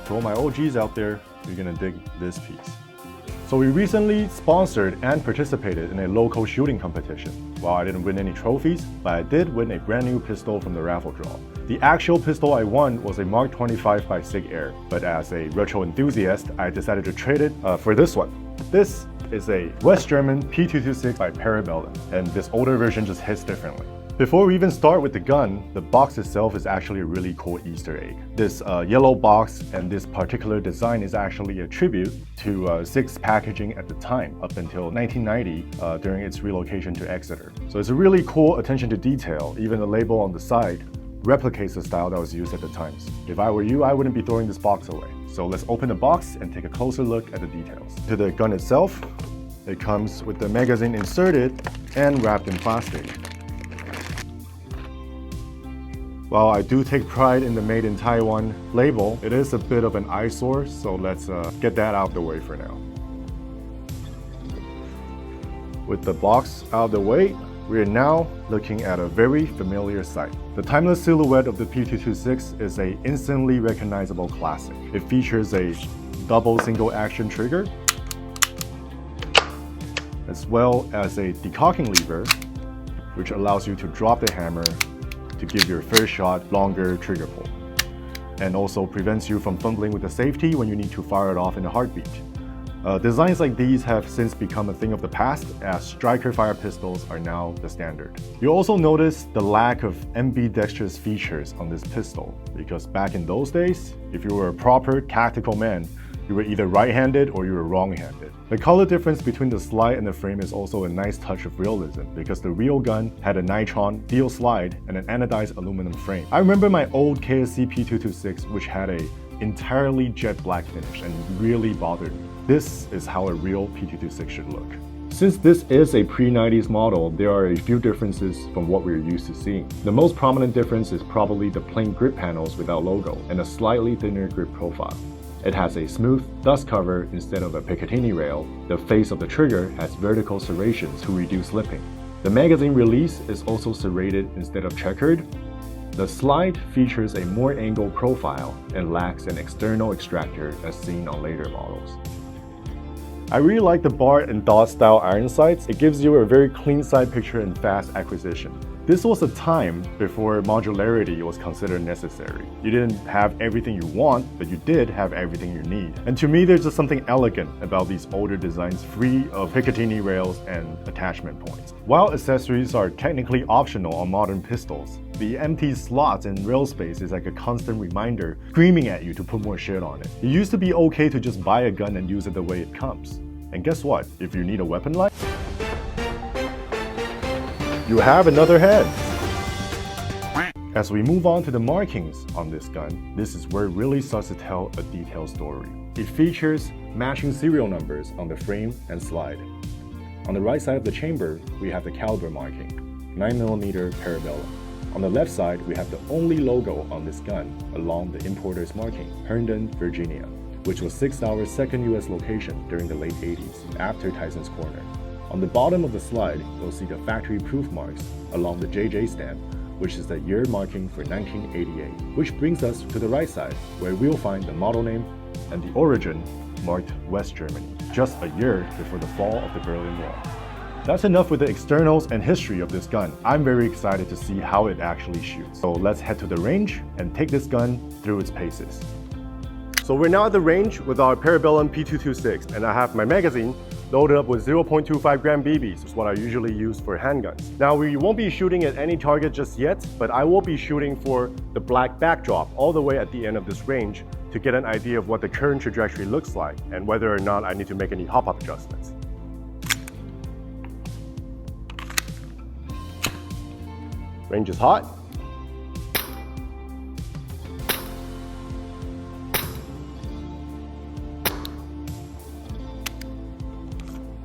To all my OGs out there, you're gonna dig this piece. So we recently sponsored and participated in a local shooting competition. While I didn't win any trophies, but I did win a brand new pistol from the raffle draw. The actual pistol I won was a Mark 25 by SIG Air, but as a retro enthusiast, I decided to trade it for this one. This is a West German P226 by Parabellum, and this older version just hits differently. Before we even start with the gun, the box itself is actually a really cool Easter egg. This yellow box and this particular design is actually a tribute to SIG's packaging at the time, up until 1990 during its relocation to Exeter. So it's a really cool attention to detail. Even the label on the side replicates the style that was used at the times. If I were you, I wouldn't be throwing this box away. So let's open the box and take a closer look at the details. To the gun itself, it comes with the magazine inserted and wrapped in plastic. While I do take pride in the Made in Taiwan label, it is a bit of an eyesore, so let's get that out of the way for now. With the box out of the way, we are now looking at a very familiar sight. The timeless silhouette of the P226 is an instantly recognizable classic. It features a double single action trigger, as well as a decocking lever, which allows you to drop the hammer to give your first shot longer trigger pull, and also prevents you from fumbling with the safety when you need to fire it off in a heartbeat. Designs like these have since become a thing of the past, as striker fire pistols are now the standard. You'll also notice the lack of ambidextrous features on this pistol, because back in those days, if you were a proper tactical man, you were either right-handed or you were wrong-handed. The color difference between the slide and the frame is also a nice touch of realism, because the real gun had a nitron steel slide and an anodized aluminum frame. I remember my old KSC P226, which had a entirely jet black finish and really bothered me. This is how a real P226 should look. Since this is a pre-90s model, there are a few differences from what we're used to seeing. The most prominent difference is probably the plain grip panels without logo and a slightly thinner grip profile. It has a smooth dust cover instead of a Picatinny rail. The face of the trigger has vertical serrations to reduce slipping. The magazine release is also serrated instead of checkered. The slide features a more angled profile and lacks an external extractor as seen on later models. I really like the bar and dot style iron sights. It gives you a very clean side picture and fast acquisition. This was a time before modularity was considered necessary. You didn't have everything you want, but you did have everything you need. And to me, there's just something elegant about these older designs free of Picatinny rails and attachment points. While accessories are technically optional on modern pistols, the empty slots and rail space is like a constant reminder screaming at you to put more shit on it. It used to be okay to just buy a gun and use it the way it comes. And guess what? If you need a weapon like, you have another head. As we move on to the markings on this gun, this is where it really starts to tell a detailed story. It features matching serial numbers on the frame and slide. On the right side of the chamber, we have the caliber marking, 9mm Parabellum. On the left side, we have the only logo on this gun along the importer's marking, Herndon, Virginia, which was SIG Sauer's second US location during the late 80s, after Tyson's Corner. On the bottom of the slide, you'll see the factory proof marks along the JJ stamp, which is the year marking for 1988. Which brings us to the right side, where we'll find the model name and the origin marked West Germany, just a year before the fall of the Berlin Wall. That's enough with the externals and history of this gun. I'm very excited to see how it actually shoots. So let's head to the range and take this gun through its paces. So we're now at the range with our Parabellum P226, and I have my magazine loaded up with 0.25 gram BBs, which is what I usually use for handguns. Now we won't be shooting at any target just yet, but I will be shooting for the black backdrop all the way at the end of this range to get an idea of what the current trajectory looks like and whether or not I need to make any hop-up adjustments. Range is hot.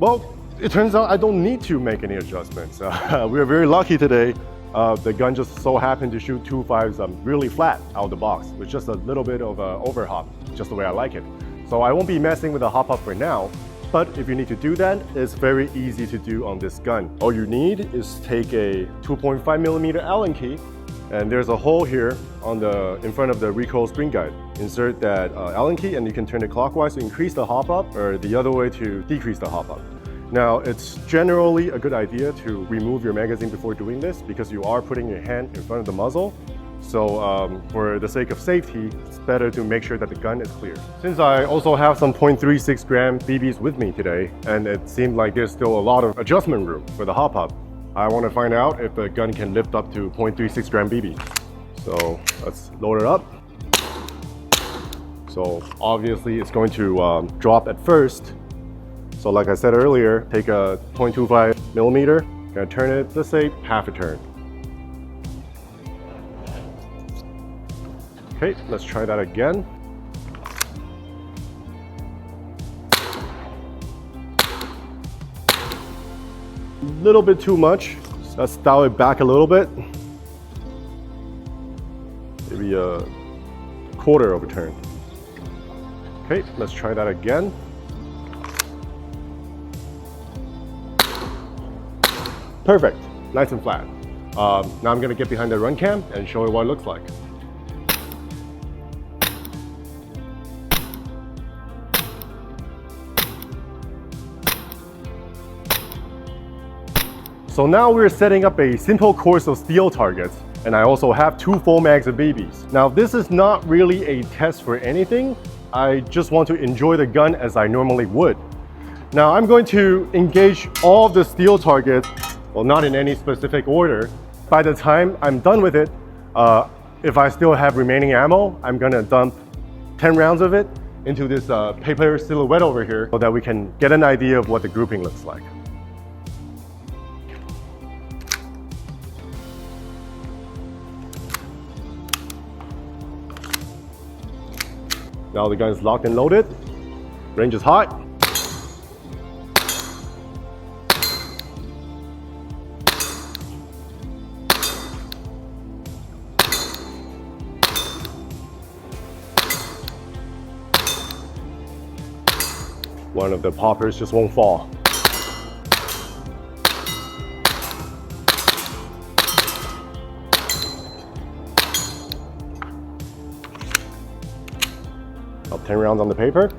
Well, it turns out I don't need to make any adjustments. We are very lucky today. The gun just so happened to shoot 2.5s really flat out of the box with just a little bit of overhop, just the way I like it. So I won't be messing with the hop up for now, but if you need to do that, it's very easy to do on this gun. All you need is take a 2.5mm Allen key, And there's a hole here in front of the recoil spring guide. Insert that Allen key and you can turn it clockwise to increase the hop up or the other way to decrease the hop up. Now, it's generally a good idea to remove your magazine before doing this because you are putting your hand in front of the muzzle. So for the sake of safety, it's better to make sure that the gun is clear. Since I also have some 0.36 gram BBs with me today, and it seemed like there's still a lot of adjustment room for the hop up, I want to find out if the gun can lift up to 0.36 gram BB. So let's load it up. So obviously it's going to drop at first. So like I said earlier, take a 0.25 millimeter, gonna turn it, let's say half a turn. Okay, let's try that again. A little bit too much. So let's dial it back a little bit. Maybe a quarter of a turn. Okay, let's try that again. Perfect, nice and flat. Now I'm gonna get behind the run cam and show you what it looks like. So now we're setting up a simple course of steel targets, and I also have 2 full mags of BBs. Now this is not really a test for anything. I just want to enjoy the gun as I normally would. Now I'm going to engage all of the steel targets, well, not in any specific order. By the time I'm done with it, if I still have remaining ammo, I'm gonna dump 10 rounds of it into this paper silhouette over here so that we can get an idea of what the grouping looks like. Now the gun is locked and loaded. Range is hot. One of the poppers just won't fall. Up 10 rounds on the paper.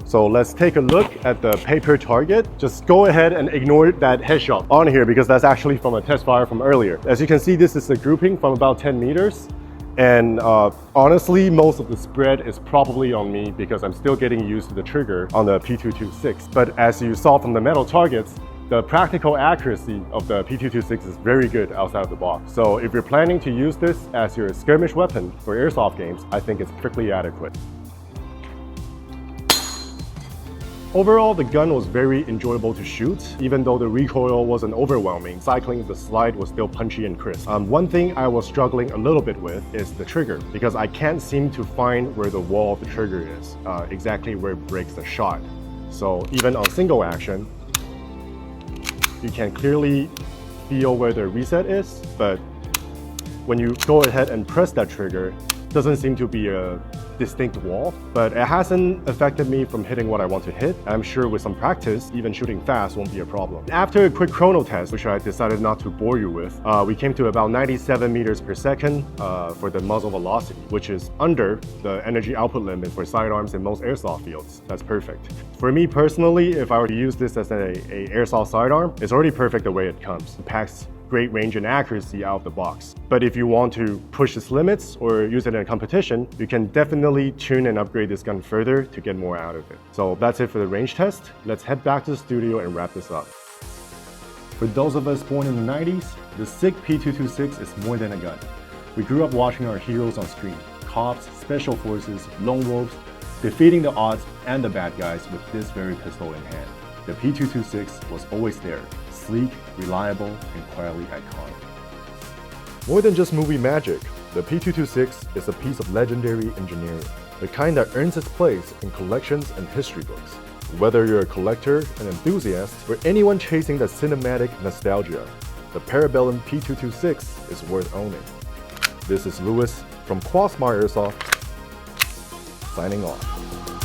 So let's take a look at the paper target. Just go ahead and ignore that headshot on here because that's actually from a test fire from earlier. As you can see, this is a grouping from about 10 meters. And honestly, most of the spread is probably on me because I'm still getting used to the trigger on the P226. But as you saw from the metal targets, the practical accuracy of the P226 is very good outside of the box. So if you're planning to use this as your skirmish weapon for airsoft games, I think it's perfectly adequate. Overall, the gun was very enjoyable to shoot. Even though the recoil wasn't overwhelming, cycling the slide was still punchy and crisp. One thing I was struggling a little bit with is the trigger, because I can't seem to find where the wall of the trigger is, exactly where it breaks the shot. So even on single action, you can clearly feel where the reset is, but when you go ahead and press that trigger, it doesn't seem to be a distinct wall, but it hasn't affected me from hitting what I want to hit. I'm sure with some practice, even shooting fast won't be a problem. After a quick chrono test, which I decided not to bore you with, we came to about 97 meters per second for the muzzle velocity, which is under the energy output limit for sidearms in most airsoft fields. That's perfect. For me personally, if I were to use this as a airsoft sidearm, it's already perfect the way it comes. It packs great range and accuracy out of the box. But if you want to push its limits or use it in a competition, you can definitely tune and upgrade this gun further to get more out of it. So that's it for the range test. Let's head back to the studio and wrap this up. For those of us born in the 90s, the SIG P226 is more than a gun. We grew up watching our heroes on screen, cops, special forces, lone wolves, defeating the odds and the bad guys with this very pistol in hand. The P226 was always there, sleek, reliable, and quietly iconic. More than just movie magic, the P226 is a piece of legendary engineering, the kind that earns its place in collections and history books. Whether you're a collector, an enthusiast, or anyone chasing that cinematic nostalgia, the Parabellum P226 is worth owning. This is Louis from Crossbar Airsoft, signing off.